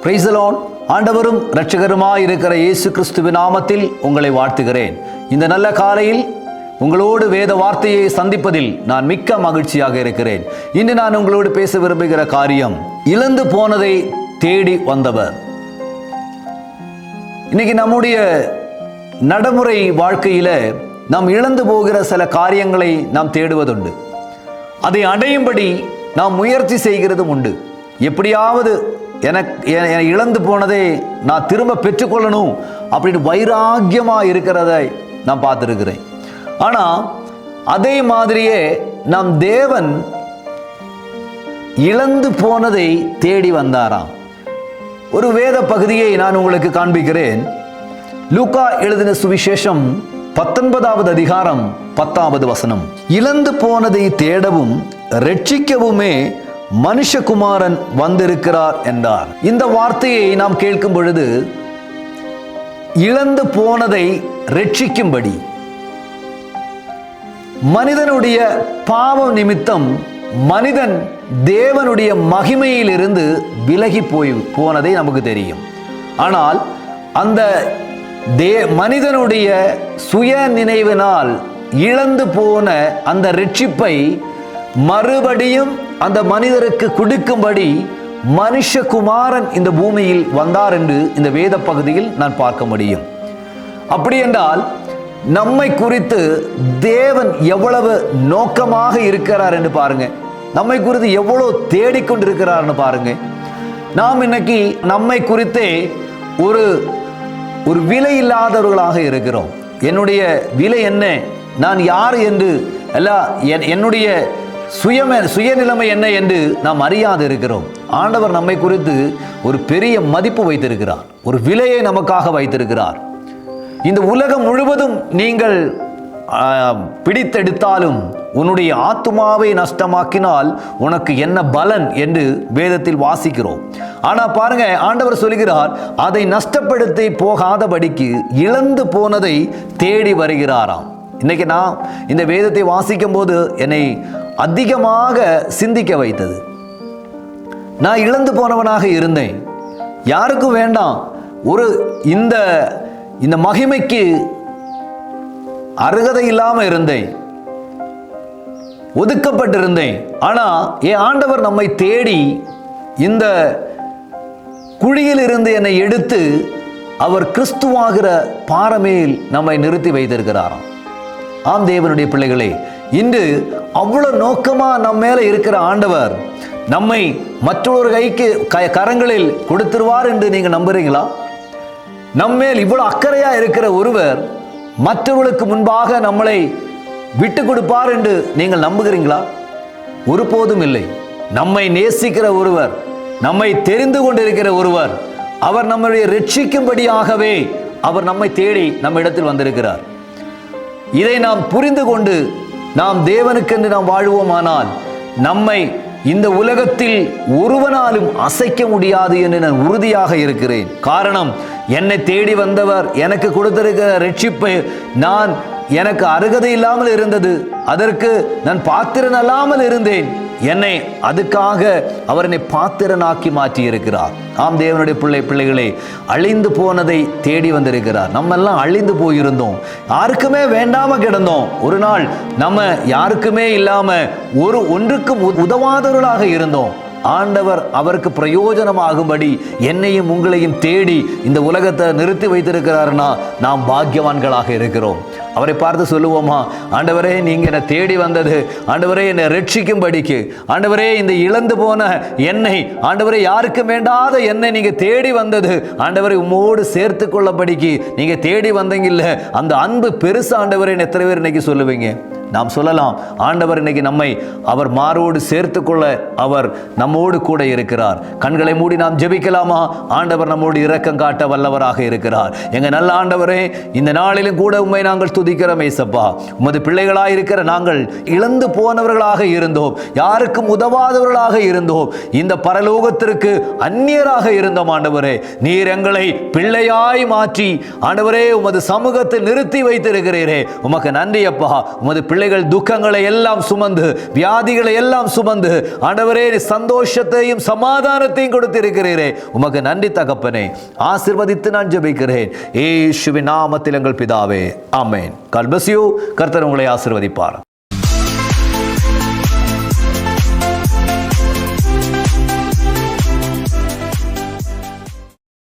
Praise the Lord. ஆண்டவரும் இரட்சகருமாய் இருக்கிற இயேசு கிறிஸ்துவின் நாமத்தில் உங்களை வாழ்த்துகிறேன். இந்த நல்ல காலையில் உங்களோடு வேத வார்த்தையை சந்திப்பதில் நான் மிக்க மகிழ்ச்சியாக இருக்கிறேன். இன்று நான் உங்களோடு பேச விரும்புகிற காரியம், இழந்து போனதை தேடி வந்தவர். இன்னைக்கு நம்முடைய நடைமுறை வாழ்க்கையில நாம் இழந்து போகிற சில காரியங்களை நாம் தேடுவதுண்டு. அதை அடையும்படி நாம் முயற்சி செய்கிறதும் உண்டு. எப்படியாவது எனக்கு இழந்து போனதை நான் திரும்ப பெற்றுக்கொள்ளணும் அப்படின்னு வைராக்கியமாக இருக்கிறதை நான் பார்த்துருக்கிறேன். ஆனால் அதே மாதிரியே நம் தேவன் இழந்து போனதை தேடி வந்தாராம். ஒரு வேத பகுதியை நான் உங்களுக்கு காண்பிக்கிறேன். லூக்கா எழுதின சுவிசேஷம் 19வது அதிகாரம் 10வது வசனம். இழந்து போனதை தேடவும் ரட்சிக்கவுமே மனுஷகுமாரன் வந்திருக்கிறார் என்றார். இந்த வார்த்தையை நாம் கேட்கும் பொழுது, இழந்து போனதை ரட்சிக்கும்படி, மனிதனுடைய பாவ நிமித்தம் மனிதன் தேவனுடைய மகிமையிலிருந்து விலகி போனதை நமக்கு தெரியும். ஆனால் அந்த மனிதனுடைய சுய நினைவினால் இழந்து போன அந்த ரட்சிப்பை மறுபடியும் அந்த மனிதருக்கு கொடுக்கும்படி மனுஷகுமாரன் இந்த பூமியில் வந்தார் என்று இந்த வேத பகுதியில் நான் பார்க்க முடியும். அப்படி என்றால் நம்மை குறித்து தேவன் எவ்வளவு நோக்கமாக இருக்கிறார் என்று பாருங்க. நம்மை குறித்து எவ்வளவு தேடிக்கொண்டிருக்கிறார்னு பாருங்க. நாம் இன்னைக்கு நம்மை குறித்தே ஒரு விலை இல்லாதவர்களாக இருக்கிறோம். என்னுடைய விலை என்ன, நான் யார் என்று என்னுடைய சுயநிலைமை என்ன என்று நாம் அறியாது இருக்கிறோம். ஆண்டவர் நம்மை குறித்து ஒரு பெரிய மதிப்பு வைத்திருக்கிறார், ஒரு விலையை நமக்காக வைத்திருக்கிறார். இந்த உலகம் முழுவதும் நீங்கள் பிடித்தெடுத்தாலும் உன்னுடைய ஆத்துமாவை நஷ்டமாக்கினால் உனக்கு என்ன பலன் என்று வேதத்தில் வாசிக்கிறோம். ஆனால் பாருங்க, ஆண்டவர் சொல்கிறார், அதை நஷ்டப்படுத்தி போகாதபடிக்கு இழந்து போனதை தேடி வருகிறாராம். இன்னைக்கு நான் இந்த வேதத்தை வாசிக்கும் போது என்னை அதிகமாக சிந்திக்க வைத்தது. நான் இழந்து போனவனாக இருந்தேன், யாருக்கும் வேண்டாம், இந்த மகிமைக்கு அருகதை இல்லாமல் இருந்தேன், ஒதுக்கப்பட்டிருந்தேன். ஆனால் என் ஆண்டவர் நம்மை தேடி இந்த குழியில் இருந்து என்னை எடுத்து அவர் கிறிஸ்துவாகிற பாறமேல் நம்மை நிறுத்தி வைத்திருக்கிறாராம். ஆம் தேவனுடைய பிள்ளைகளே, இன்று அவ்வளவு நோக்கமா நம்ம மேல இருக்கிற ஆண்டவர் நம்மை மற்றொரு கரங்களில் கொடுத்துருவார் என்று நீங்க நம்புறீங்களா? நம்மேல் இவ்வளவு அக்கறையா இருக்கிற ஒருவர் மற்றவர்களுக்கு முன்பாக நம்மளை விட்டு கொடுப்பார் என்று நீங்கள் நம்புகிறீங்களா? ஒருபோதும் இல்லை. நம்மை நேசிக்கிற ஒருவர், நம்மை தெரிந்து கொண்டிருக்கிற ஒருவர், அவர் நம்முடைய ரட்சிக்கும்படியாகவே அவர் நம்மை தேடி நம்ம இடத்தில் வந்திருக்கிறார். இதை நாம் புரிந்து கொண்டு நாம் தேவனுக்கென்று நாம் வாழ்வோமானால் நம்மை இந்த உலகத்தில் ஒருவனாலும் அசைக்க முடியாது என்று நான் உறுதியாக இருக்கிறேன். காரணம், என்னை தேடி வந்தவர் எனக்கு கொடுத்திருக்கிற ரட்சிப்பை எனக்கு அருகதை இல்லாமல் இருந்தது, அதற்கு நான் பாத்திரன் அல்லாமல் இருந்தேன். அதுக்காக அவர் என்னை பாத்திரனாக்கி மாற்றி இருக்கிறார். ஆம் தேவனுடைய பிள்ளைகளே, அழிந்து போனதை தேடி வந்திருக்கிறார். நம்ம எல்லாம் அழிந்து போயிருந்தோம், யாருக்குமே வேண்டாம கிடந்தோம். ஒரு நாள் நம்ம யாருக்குமே இல்லாம ஒன்றுக்கும் உதவாதவர்களாக இருந்தோம். ஆண்டவர் அவருக்கு பிரயோஜனமாகும்படி என்னையும் உங்களையும் தேடி இந்த உலகத்தை நிறுத்தி வைத்திருக்கிறார்னா நாம் பாக்கியவான்களாக இருக்கிறோம். அவரை பார்த்து சொல்லுவோமா, ஆண்டவரே நீங்க என்னை தேடி வந்தது, ஆண்டவரே என்னை ரட்சிக்கும்படிக்கு, ஆண்டவரே இந்த இழந்து போன என்னை, ஆண்டவரே யாருக்கும் வேண்டாத என்னை நீங்க தேடி வந்தது, ஆண்டவரை உம்மோடு சேர்த்து கொள்ளபடிக்கு நீங்க தேடி வந்தீங்கல்ல, அந்த அன்பு பெருசு ஆண்டவரே. எத்தனை பேர் இன்னைக்கு சொல்லுவீங்க? நாம் சொல்லலாம், ஆண்டவர் இன்னைக்கு நம்மை அவர் மாரோடு சேர்த்து கொள்ள அவர் நம்மோடு கூட இருக்கிறார். கண்களை மூடி நாம் ஜெபிக்கலாமா? ஆண்டவர் நம்மோடு இரக்கம் காட்ட வல்லவராக இருக்கிறார். எங்க நல்ல ஆண்டவரே, இந்த நாளிலும் கூட உம்மை நாங்கள் துதிக்கிறோம் ஏசப்பா. உமது பிள்ளைகளாக இருக்கிற நாங்கள் இழந்து போனவர்களாக இருந்தோம், யாருக்கும் உதவாதவர்களாக இருந்தோம், இந்த பரலோகத்திற்கு அந்நியராக இருந்தோம். ஆண்டவரே, நீர் எங்களை பிள்ளையாய் மாற்றி ஆண்டவரே உமது சமூகத்தில் நிறுத்தி வைத்திருக்கிறீரே, உமக்கு நன்றி அப்பா. உமது பிள்ளைகள் துக்கங்களை எல்லாம் சுமந்து, வியாதிகளை எல்லாம் சுமந்து ஆண்டவரே சந்தோஷத்தையும் சமாதானத்தையும் கொடுத்திருக்கிறீரே, உமக்கு நன்றி தகப்பனே. ஆசீர்வதித்து நான் ஜெபிக்கிறேன் இயேசுவின் நாமத்தில் எங்கள் பிதாவே, ஆமென். God bless you. கர்த்தர் உங்களை ஆசீர்வதிப்பார்.